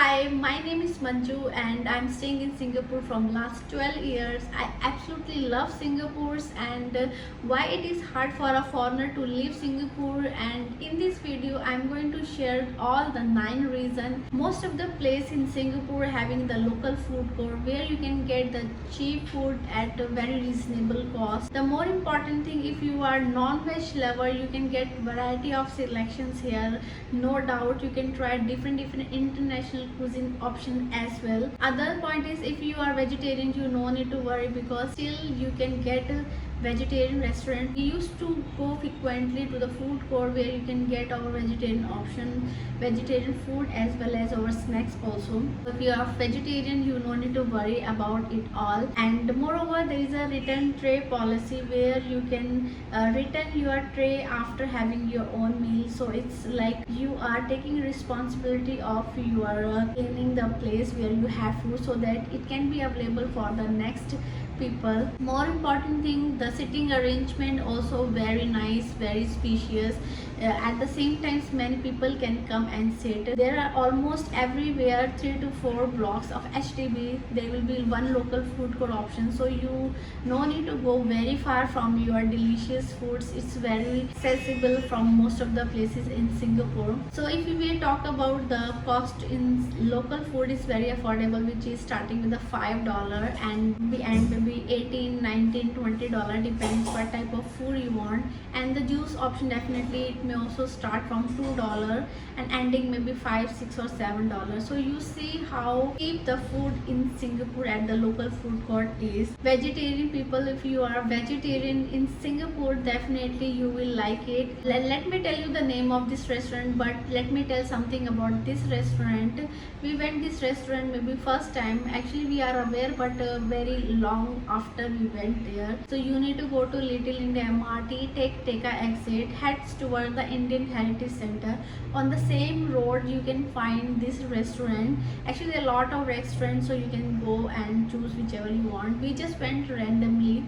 Hi, my name is Manju and I'm staying in Singapore from last 12 years. I absolutely love Singapore and why it is hard for a foreigner to leave Singapore, and in this video I'm going to share all the 9 reasons most of the place in Singapore having the local food court where you can get the cheap food at a very reasonable cost. The more important thing, if you are non-veg lover, you can get variety of selections here. No doubt you can try different international cuisine option as well. Other point is, if you are vegetarian, you no need to worry because still you can get a vegetarian restaurant. We used to go frequently to the food court where you can get our vegetarian option, vegetarian food as well as our snacks also. If you are vegetarian, you no need to worry about it all. And moreover, there is a return tray policy where you can return your tray after having your own meal. So it's like you are taking responsibility of your cleaning the place where you have food so that it can be available for the next people. More important thing, the sitting arrangement also very nice, very spacious. At the same time, many people can come and sit. There are almost everywhere 3 to 4 blocks of HDB. There will be one local food court option, so you no need to go very far from your delicious foods. It's very accessible from most of the places in Singapore. So if we will talk about the cost in local food, is very affordable, which is starting with the $5 and be end maybe 18, 19, $20 depends what type of food you want. And the juice option, definitely it may also start from $2 and ending maybe 5, 6 or $7. So you see how cheap the food in Singapore at the local food court is. Vegetarian people, if you are vegetarian in Singapore, definitely you will like it. Let me tell you the name of this restaurant, but let me tell something about this restaurant. We went this restaurant maybe first time. Actually we are aware, but very long after we went there. So you need to go to Little India MRT, take Teka exit, heads toward the Indian Heritage Center. On the same road you can find this restaurant. Actually there are a lot of restaurants, so you can go and choose whichever you want. We just went randomly.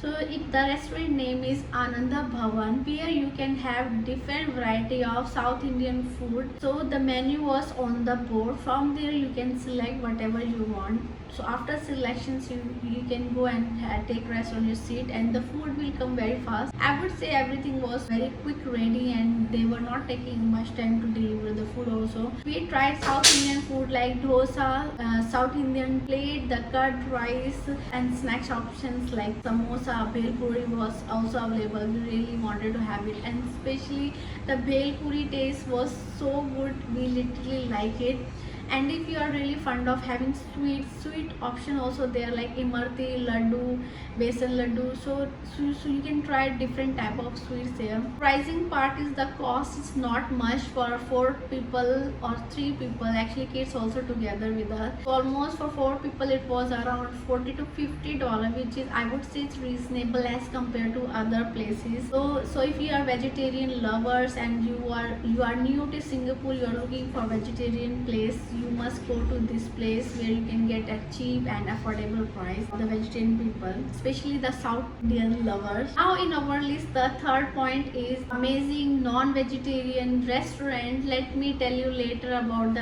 So the restaurant name is Ananda Bhavan, where you can have different variety of South Indian food. So the menu was on the board. From there you can select whatever you want. So after selections, you can go and take rest on your seat, and the food will come very fast. I would say everything was very quick ready and they were not taking much time to deliver the food also. We tried South Indian food like dosa, South Indian plate, the curd rice, and snacks options like samosa, bhel puri was also available. We really wanted to have it, and especially the bhel puri taste was so good, we literally like it. And if you are really fond of having sweet option also there, like imarti laddu, besan laddu, so you can try different type of sweets there. Pricing part is, the cost is not much for 4 people or 3 people, actually kids also together with us. So almost for 4 people it was around $40 to $50, which is, I would say, it's reasonable as compared to other places. So if you are vegetarian lovers and you are new to Singapore, you are looking for vegetarian place, you must go to this place where you can get a cheap and affordable price for the vegetarian people, especially the South Indian lovers. Now in our list, the third point is amazing non-vegetarian restaurant. Let me tell you later about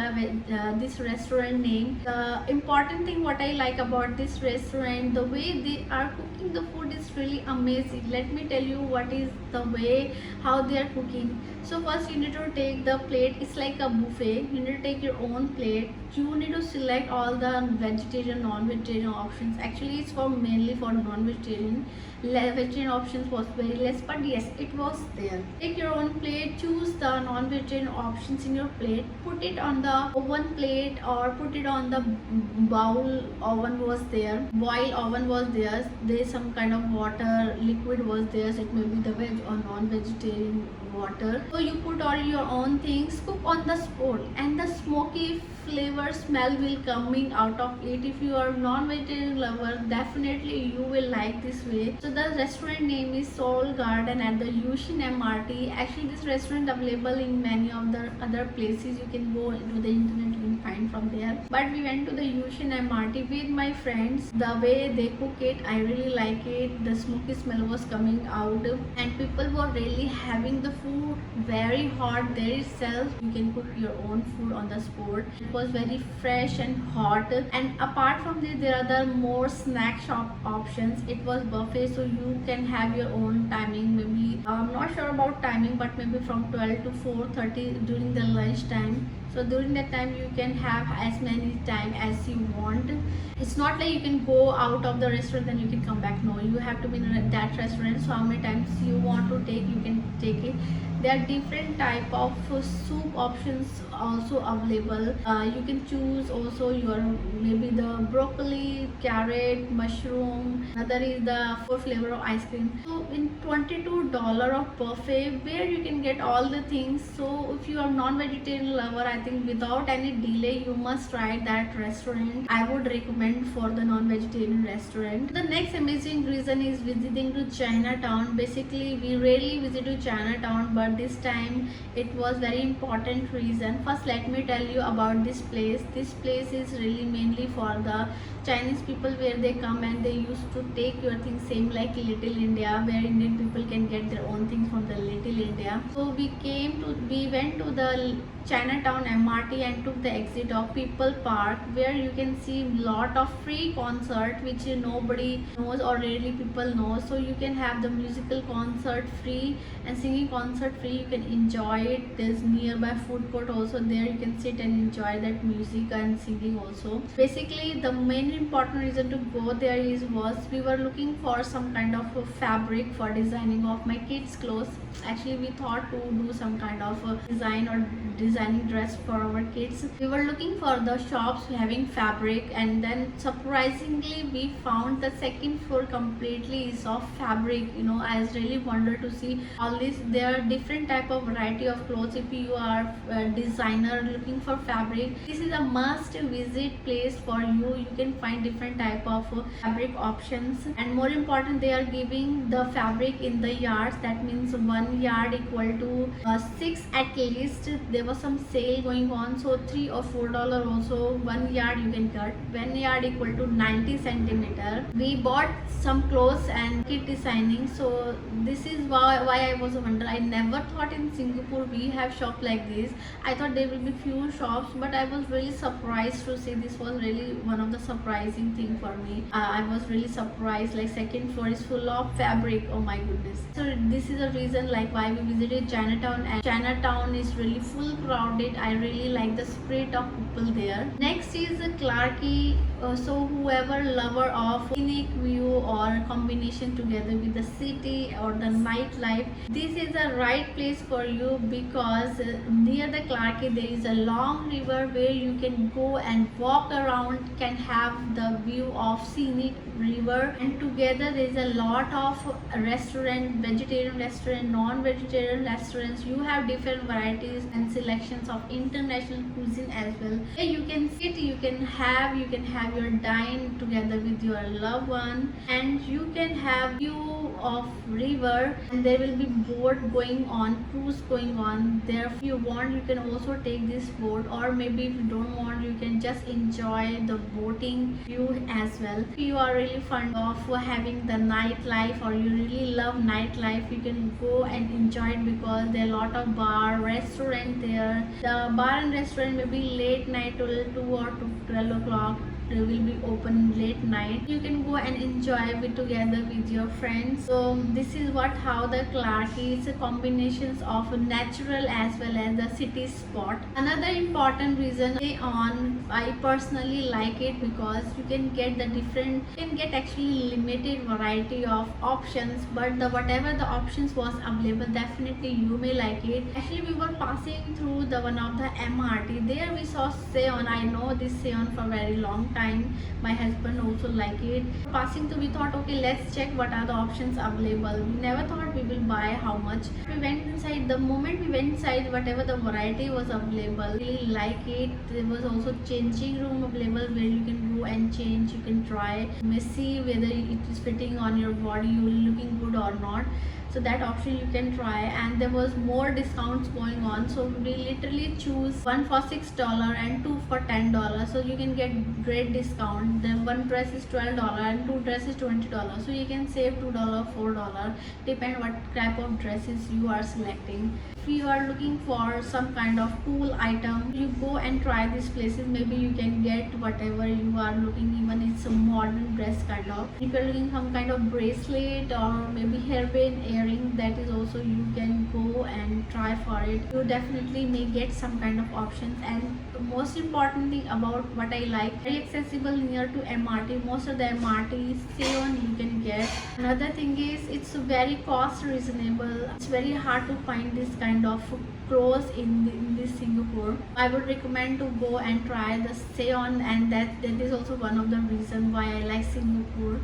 this restaurant name. The important thing what I like about this restaurant, the way they are cooking the food is really amazing. Let me tell you what is the way how they are cooking. So first you need to take the plate. It's like a buffet. You need to take your own plate. You need to select all the vegetarian, non-vegetarian options. Actually it's for mainly for non-vegetarian. Vegetarian options was very less, but yes, it was there. Take your own plate, choose the non-vegetarian options in your plate, put it on the oven plate or put it on the bowl. Oven was there, boil oven was there, there some kind of water liquid was there, so it may be the veg or non-vegetarian water. So you put all your own things, cook on the spot, and the smoky flavor smell will coming out of it. If you are non-vegetarian lover, definitely you will like this way. So the restaurant name is Soul Garden at the Yushin MRT. Actually this restaurant available in many of the other places. You can go to the internet, you can find from there. But we went to the Yushin MRT with my friends. The way they cook it, I really like it. The smoky smell was coming out, and people were really having the food very hot there itself. You can cook your own food on the spot. It was very fresh and hot. And apart from this, there are the more snack shop options. It was buffet, so you can have your own timing. Maybe I'm not sure about timing, but maybe from 12 to 4:30 during the lunch time. So during that time you can have as many time as you want. It's not like you can go out of the restaurant and you can come back. No, you have to be in that restaurant. So how many times you want to take, you can take it. There are different type of soup options also available. You can choose also your maybe the broccoli, carrot, mushroom. Another is the 4 flavor of ice cream. So in $22 of buffet where you can get all the things. So if you are non-vegetarian lover, I think without any delay you must try that restaurant. I would recommend for the non-vegetarian restaurant. The next amazing reason is visiting to Chinatown. Basically we rarely visit to Chinatown, but this time it was very important reason. First let me tell you about this place. This place is really mainly for the Chinese people, where they come and they used to take your things, same like Little India, where Indian people can get their own things from the Little India. So we went to the Chinatown MRT and took the exit of People Park, where you can see lot of free concert which nobody knows or rarely people know. So you can have the musical concert free and singing concert free. You can enjoy it. There's nearby food court also there. You can sit and enjoy that music and singing also. Basically the main important reason to go there was we were looking for some kind of a fabric for designing of my kids clothes. Actually we thought to do some kind of a design or designing dress for our kids. We were looking for the shops having fabric, and then surprisingly we found the second floor completely is of fabric. I was really wondered to see all this. There are different type of variety of clothes. If you are a designer looking for fabric, this is a must visit place for you. You can find different type of fabric options, and more important, they are giving the fabric in the yards. That means 1 yard equal to 6 at least. There was some sale going on, so $3 or $4 also 1 yard you can cut. 1 yard equal to 90 centimeter. We bought some clothes and kit designing. So this is why I was wondering. I never thought in Singapore we have shop like this. I thought there will be few shops, but I was really surprised to see. This was really one of the surprising thing for me. I was really surprised. Like second floor is full of fabric. Oh my goodness. So this is a reason like why we visited Chinatown, and Chinatown is really full crowded. I really like the spirit of people there. Next is Clarke Quay. So whoever lover of scenic view or combination together with the city or the nightlife, this is the right place for you, because near the Clarke Quay there is a long river where you can go and walk around, can have the view of scenic river, and together there is a lot of restaurant, vegetarian restaurant, non-vegetarian restaurants. You have different varieties and selections of international cuisine as well. Here you can sit, you can have your dine together with your loved one, and you can have view of river, and there will be boat going on, cruise going on there. If you want, you can also take this boat, or maybe if you don't want, you can just enjoy the boating view as well. If you are really fond of having the nightlife, or you really love nightlife, you can go and enjoy it, because there are a lot of bar, restaurant there. The bar and restaurant may be late night till 2 or 12 o'clock. They will be open late night. You can go and enjoy it together with your friends. So this is how the Clarke Quay is a combinations of natural as well as the city spot. Another important reason I personally like it, because you can get actually limited variety of options, but whatever the options was available, definitely you may like it. Actually we were passing through one of the MRT. There we saw Seon. I know this Seon for a very long time. time. My husband also like it. Passing through, we thought, okay, let's check what are the options available. We never thought we will buy how much. We went inside. The moment we went inside, whatever the variety was available, really like it. There was also changing room available where you can go and change. You can try, you may see whether it is fitting on your body, you looking good or not. So that option you can try, and there was more discounts going on, so we literally choose one for $6 and two for $10, so you can get great discount. The one dress is $12 and two dresses $20, so you can save $2, $4, depend what type of dresses you are selecting. If you are looking for some kind of cool item, you go and try these places. Maybe you can get whatever you are looking, even it's a modern dress kind of. If you're looking some kind of bracelet or maybe hairband earring, that is also you can go and try for it. You definitely may get some kind of options. And the most important thing about what I like, very accessible near to MRT. Most of the MRT Seon you can get. Another thing is it's very cost reasonable. It's very hard to find this kind of clothes in this Singapore. I would recommend to go and try the Seon, and that is also one of the reasons why I like Singapore.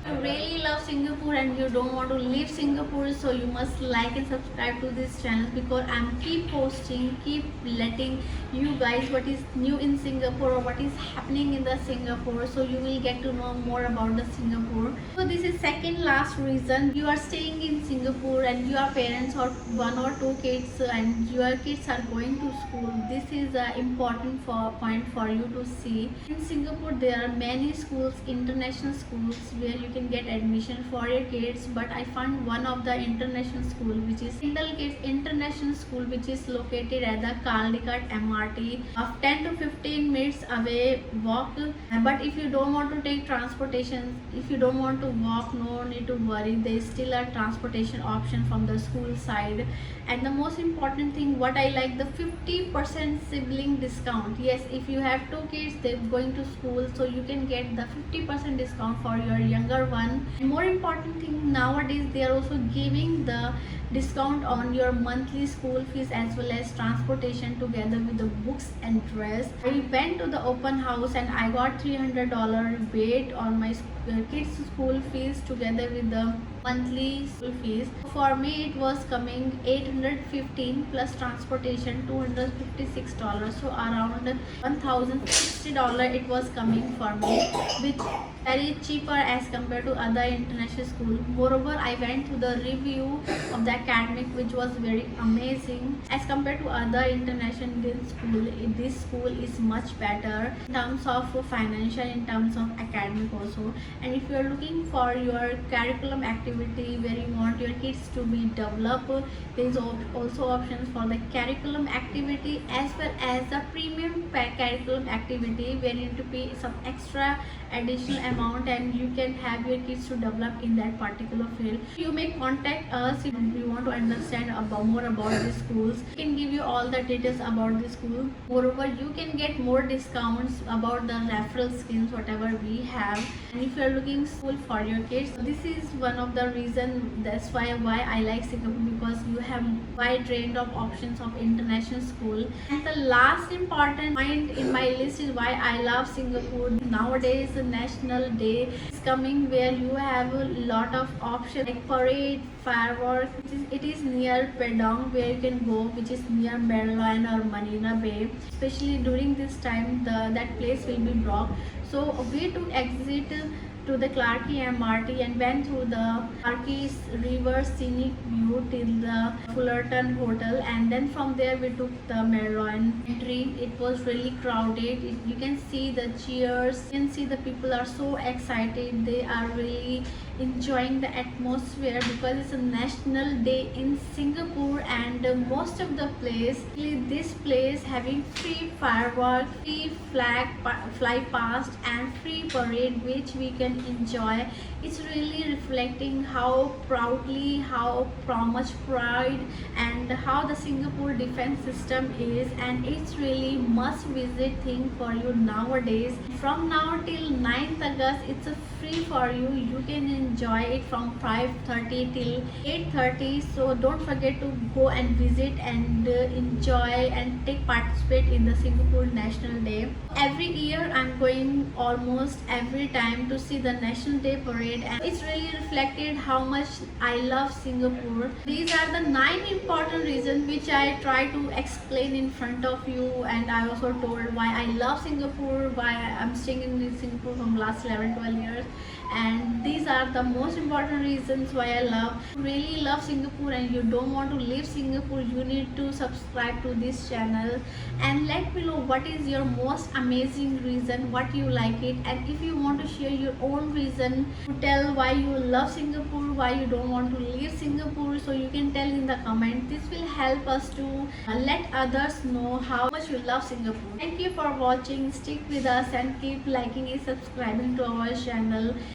You really love Singapore and you don't want to leave Singapore, so you must like and subscribe to this channel, because I'm keep posting, keep letting you guys what is new in Singapore or what is happening in the Singapore, so you will get to know more about the Singapore. So this is second last reason. You are staying in Singapore and your parents or one or two kids and your kids are going to school. This is an important point for you to see. In Singapore there are many schools, international schools, where you can get admission for your kids, but I found one of the international school, which is Tyndall Kids International School, which is located at the Caldecott MRT of 10 to 15 minutes away walk. But if you don't want to take transportation, if you don't want to walk, no need to worry, there is still a transportation option from the school side. And the most important thing what I like, the 50% sibling discount. Yes, if you have two kids, they're going to school, so you can get the 50% discount for your younger one. And more important thing, nowadays they are also giving the discount on your monthly school fees as well as transportation together with the books and dress. I went to the open house and I got $300 rebate on my kids school fees together with the monthly school fees. For me it was coming $815 plus transportation $256, so around $1,060 it was coming for me, which very cheaper as compared to other international school. Moreover, I went to the review of the academic, which was very amazing as compared to other international school. This school is much better in terms of financial, in terms of academic also. And if you are looking for your curriculum activity where you want your kids to be developed, there is also options for the curriculum activity as well as the premium curriculum activity where you need to pay some extra additional amount and you can have your kids to develop in that particular field. You may contact us if you want to understand more about the schools. We can give you all the details about the school. Moreover, you can get more discounts about the referral schemes whatever we have. And if you are looking school for your kids, this is one of the reason. That's why I like Singapore, because you have wide range of options of international school. And the last important point in my list is why I love Singapore. Nowadays National Day is coming where you have a lot of options like parade, fireworks. It is near Padang where you can go, which is near Merlion or Marina Bay. Especially during this time, that place will be blocked. So we took exit to the Clarke Quay MRT and went through the Clarke Quay River scenic view till the Fullerton Hotel, and then from there we took the Merlion entry. It was really crowded. You can see the cheers, you can see the people are so excited. They are really enjoying the atmosphere because it's a national day in Singapore, and most of the place, this place having free fireworks, free flag fly past and free parade which we can enjoy. It's really reflecting how proudly, how much pride and how the Singapore defense system is, and it's really must visit thing for you nowadays. From now till 9th August, it's a free for you. You can enjoy it from 5:30 till 8:30, so don't forget to go and visit and enjoy and participate in the Singapore National Day. Every year I'm going almost every time to see the National Day parade, and it's really reflected how much I love Singapore. These are the 9 important reasons which I try to explain in front of you, and I also told why I love Singapore, why I'm staying in Singapore from last 11-12 years, and these are the most important reasons why I really love Singapore and you don't want to leave Singapore. You need to subscribe to this channel and let me know what is your most amazing reason, what you like it, and if you want to share your own reason to tell why you love Singapore, why you don't want to leave Singapore, so you can tell in the comment. This will help us to let others know how much you love Singapore. Thank you for watching. Stick with us and keep liking and subscribing to our channel.